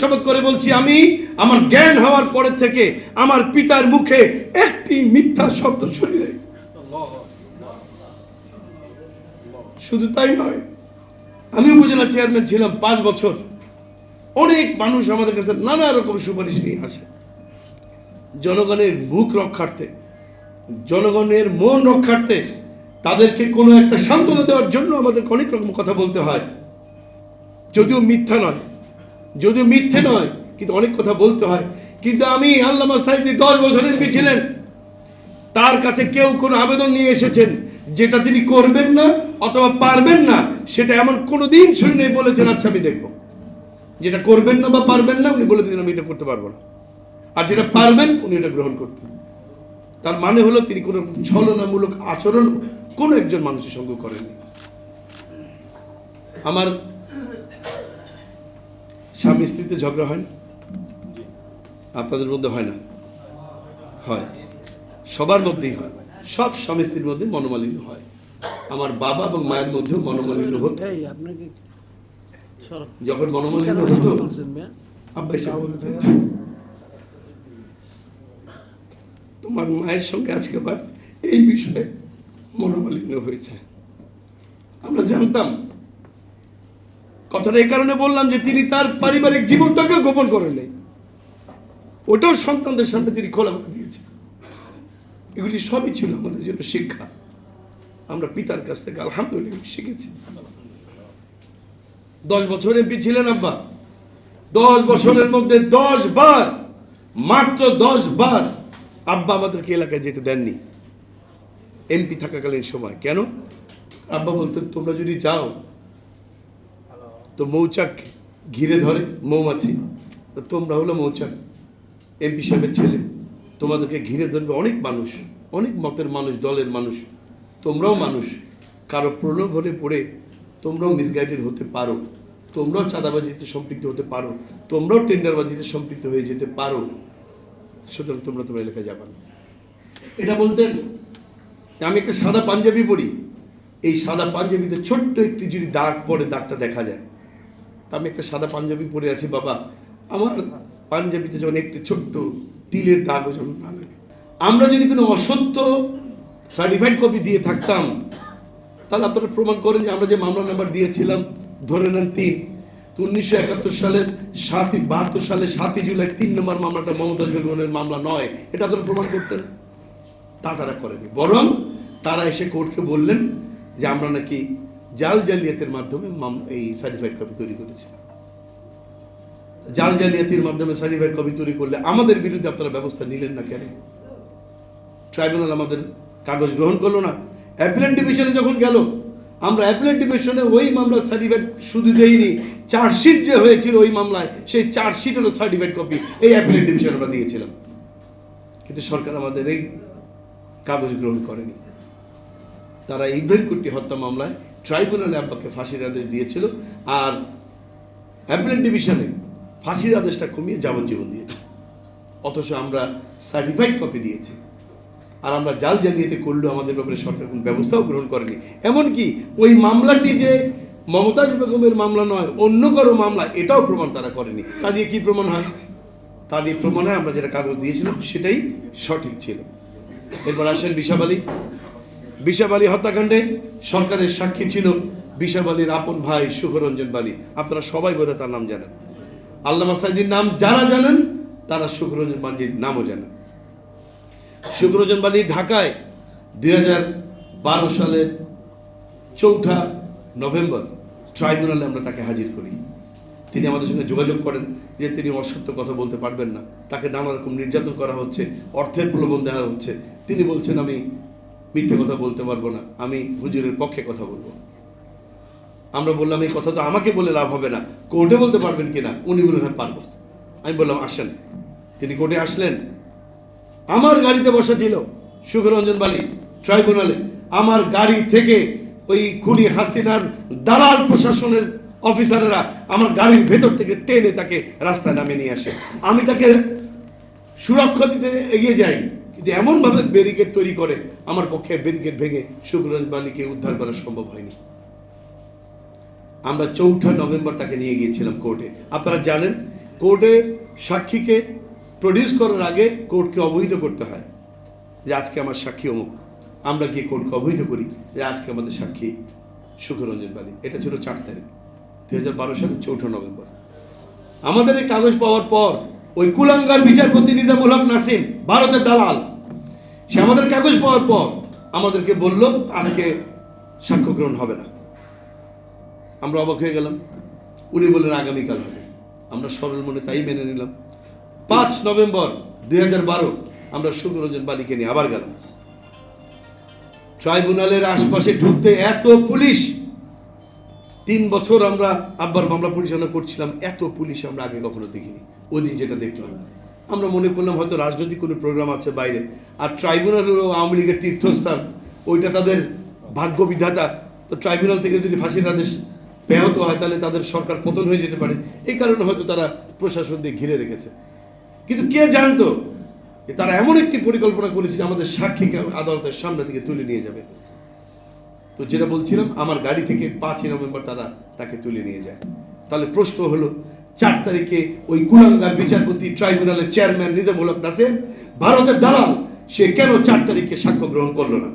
শপথ করে বলছি, আমি আমার জ্ঞান হওয়ার পরে থেকে আমার পিতার মুখে একটি মিথ্যা শব্দ শুনি নাই। শুধু তাই নয়, আমি উপজেলা চেয়ারম্যান ছিলাম 5 বছর। অনেক মানুষ আমাদের কাছে নানা রকম সুপারিশ নিয়ে আসে। জনগণের মুখ রক্ষার্থে, জনগণের মন রক্ষার্থে, তাদেরকে কোনো একটা সান্ত্বনা দেওয়ার জন্য আমাদেরকে অনেক রকম কথা বলতে হয়। যদিও মিথ্যে নয়, কিন্তু অনেক কথা বলতে হয়। কিন্তু আমি আল্লামা সাঈদী 10 বছর এমপি ছিলেন, তার কাছে কেউ কোনো আবেদন নিয়ে এসেছেন যেটা তিনি করবেন না অথবা পারবেন না, সেটা এমন কোনোদিন শুনে নেই বলেছেন আচ্ছা আমি দেখব। যেটা করবেন না বা পারবেন না উনি বলে দিলেন আমি এটা করতে পারবো না, আর যেটা পারবেন উনি এটা গ্রহণ করতেন। তার মানে হলো তিনি কোনো ছলনামূলক আচরণ কোনো একজন মানুষের সঙ্গে করেননি। আমার স্বামী স্ত্রীতে ঝগড়া হয় না? আপনাদের মধ্যে হয় না? হয়, সবার মধ্যেই হয়। সব স্বামী স্ত্রীর মধ্যে মনোমালিন্য হয়। আমার বাবা এবং মায়ের মধ্যেও মনোমালিন্য হতো। যখন মনোমালিন্য হতো আব্বা এসে বলতেন, তোমার মায়ের সঙ্গে আজকে আবার এই বিষয়ে মনোমালিন্য হয়েছে। আমরা জানতাম। কথাটা এই কারণে বললাম যে তিনি তার পারিবারিক জীবনটাকে গোপন করেন নাই, ওটাও সন্তানদের সামনে তিনি খোলা করে দিয়েছেন। এগুলি সবই ছিল আমাদের জন্য শিক্ষা। আমরা পিতার কাছ থেকে আলহামদুলিল্লাহ শিখেছি। 10 বছর এমপি ছিলেন আব্বা। 10 বছরের মধ্যে 10 বার, মাত্র 10 বার আব্বা আমাদেরকে এলাকায় যেতে দেননি এমপি থাকাকালীন সময়। কেন? আব্বা বলতেন তোমরা যদি যাও তো মৌচাক ঘিরে ধরে মৌমাছি, তো তোমরা হলো মৌচাক, এমপি সাহেবের ছেলে, তোমাদেরকে ঘিরে ধরবে অনেক মানুষ, অনেক মতের মানুষ, দলের মানুষ, তোমরাও মানুষ, কারো প্রলোভনে পড়ে তোমরাও মিসগাইডেড হতে পারো, তোমরাও চাঁদাবাজিতে সম্পৃক্ত হতে পারো, তোমরাও টেন্ডারবাজিতে সম্পৃক্ত হয়ে যেতে পারো, সুতরাং তোমরা তোমার এলাকায় যাবা না। এটা বলতেন। আমি একটা সাদা পাঞ্জাবি পরি, এই সাদা পাঞ্জাবিতে ছোট্ট একটি যদি দাগ পড়ে, দাগটা দেখা যায়। আমি একটা সাদা পাঞ্জাবি পরে আছি বাবা, আমার পাঞ্জাবিতে যখন একটি ছোট্ট তিলের দাগও যেন না লাগে। আমরা যদি কোনো অসত্য সার্টিফাইড কপি দিয়ে থাকতাম, তাহলে আপনারা প্রমাণ করেন যে আমরা যে মামলা নাম্বার দিয়েছিলাম, ধরে নেন 3, তো 1971 সালের 72 সালে 7 জুলাই 3 নম্বর মামলাটা মমতাজ বেগমের মামলা নয়, এটা আপনারা প্রমাণ করতেন। তা তারা করেনি, বরং তারা এসে কোর্টকে বললেন যে আমরা নাকি জালিয়াতির মাধ্যমে এই সার্টিফাইড কপি তৈরি করেছি। জালিয়াতির মাধ্যমে সার্টিফাইড কপি তৈরি করলে আমাদের বিরুদ্ধে আপনারা ব্যবস্থা নিলেন না কেন? ট্রাইব্যুনাল আমাদের কাগজ গ্রহণ করলো না। অ্যাপিলেট ডিভিশনে যখন গেল, আমরা অ্যাপিলেট ডিভিশনে ওই মামলার সার্টিফাইড শুধু দেইনি, চার্জশিট যে হয়েছিল ওই মামলায়, সেই চার্জশিট হলো সার্টিফাইড কপি, এই অ্যাপিলেট ডিভিশনে আমরা দিয়েছিলাম। কিন্তু সরকার আমাদের এই কাগজ গ্রহণ করেনি। তারা ইব্রাহিম কুট্টি হত্যা মামলায় ট্রাইব্যুনালে আব্বাকে ফাঁসির আদেশ দিয়েছিল, আর অ্যাপিলেট ডিভিশনে ফাঁসির আদেশটা কমিয়ে যাবজ্জীবন দিয়েছে। অথচ আমরা সার্টিফাইড কপি দিয়েছি, আর আমরা জালিয়াতি করলেও আমাদের ব্যাপারে সরকার কোনো ব্যবস্থাও গ্রহণ করেনি। এমনকি ওই মামলাটি যে মমতাজ বেগমের মামলা নয়, অন্য কারো মামলা, এটাও প্রমাণ তারা করেনি। তা দিয়ে কি প্রমাণ হয়? তা দিয়ে প্রমাণ হয় আমরা যেটা কাগজ দিয়েছিলাম সেটাই সঠিক ছিল। এরপর আসেন বিশাপ আলী হত্যাকাণ্ডে সরকারের সাক্ষী ছিল বিশাপ আলীর আপন ভাই সুখরঞ্জন বালী। আপনারা সবাই বোধহয় তার নাম জানেন। আল্লামা সাঈদীর নাম যারা জানেন তারা সুখরঞ্জন বালীর নামও জানেন। সুখরঞ্জন বালী ঢাকায় 2012 সালের 4 নভেম্বর ট্রাইব্যুনালে আমরা তাকে হাজির করি। তিনি আমাদের সঙ্গে যোগাযোগ করেন যে তিনি অসত্য কথা বলতে পারবেন না, তাকে নানা রকম নির্যাতন করা হচ্ছে, অর্থের প্রলোভন দেওয়া হচ্ছে। তিনি বলছেন আমি মিথ্যে কথা বলতে পারবো না, আমি হুজুরের পক্ষে কথা বলবো। আমরা বললাম এই কথা তো আমাকে বলে লাভ হবে না, কোর্টে বলতে পারবেন কিনা? উনি বললেন হ্যাঁ পারবো। আমি বললাম আসেন। তিনি কোর্টে আসলেন। আমার গাড়িতে বসা ছিল সুখরঞ্জন বালী ট্রাইব্যুনালে। আমার গাড়ি থেকে ওই খুনি হাসিনার দালাল প্রশাসনের অফিসাররা আমার গাড়ির ভেতর থেকে টেনে তাকে রাস্তায় নামিয়ে নিয়ে আসে। আমি তাকে সুরক্ষা দিতে এগিয়ে যাই, কিন্তু এমনভাবে ব্যারিকেড তৈরি করে আমার পক্ষে ব্যারিকেড ভেঙে সুখরঞ্জন বালীকে উদ্ধার করা সম্ভব হয়নি। আমরা 4 নভেম্বর তাকে নিয়ে গিয়েছিলাম কোর্টে। আপনারা জানেন কোর্টে সাক্ষীকে প্রডিউস করার আগে কোর্টকে অবহিত করতে হয় যে আজকে আমার সাক্ষী অমুক। আমরা গিয়ে কোর্টকে অবহিত করি যে আজকে আমাদের সাক্ষী সুখরঞ্জন বালি। এটা ছিল 4 তারিখ 2012 সালের 4 নভেম্বর। আমাদের এই কাগজ পাওয়ার পর ওই কুলাঙ্গার বিচারপতি নিজামুল হক নাসিম, ভারতের দালাল, সে আমাদের কাগজ পাওয়ার পর আমাদেরকে বলল আজকে সাক্ষ্য গ্রহণ হবে না। আমরা অবাক হয়ে গেলাম। উনি বললেন আগামীকাল হবে। আমরা সরল মনে তাই মেনে নিলাম। 5 নভেম্বর 2012 আমরা সুখরঞ্জন বালিকে নিয়ে আবার গেলাম। ট্রাইব্যুনালের আশপাশে ঢুকতে এত পুলিশ, 3 বছর আমরা আব্বার মামলা পরিচালনা করছিলাম, এত পুলিশ আমরা আগে কখনো দেখিনি। ওই দিন যেটা দেখলাম আমরা মনে করলাম হয়তো রাজনৈতিক কোনো প্রোগ্রাম আছে বাইরে। আর ট্রাইব্যুনাল হলো আওয়ামী লীগের তীর্থস্থান, ওইটা তাদের ভাগ্য বিধাতা। তো ট্রাইব্যুনাল থেকে যদি ফাঁসির আদেশ ব্যাহত হয় তাহলে তাদের সরকার পতন হয়ে যেতে পারে। এই কারণে হয়তো তারা প্রশাসন দিয়ে ঘিরে রেখেছে। কিন্তু কে জানতো যে তারা এমন একটি পরিকল্পনা করেছে যে আমাদের সাক্ষীকে আদালতের সামনে থেকে তুলে নিয়ে যাবে। তো যেটা বলছিলাম, আমার গাড়ি থেকে 5 নভেম্বর তারা তাকে তুলে নিয়ে যায়। তাহলে প্রশ্ন হলো 4 তারিখে ওই কুলাঙ্গার বিচারপতি ট্রাইব্যুনালের চেয়ারম্যান নিজামুল হক নাসিম, ভারতের দালাল, সে কেন 4 তারিখে সাক্ষ্য গ্রহণ করলো না?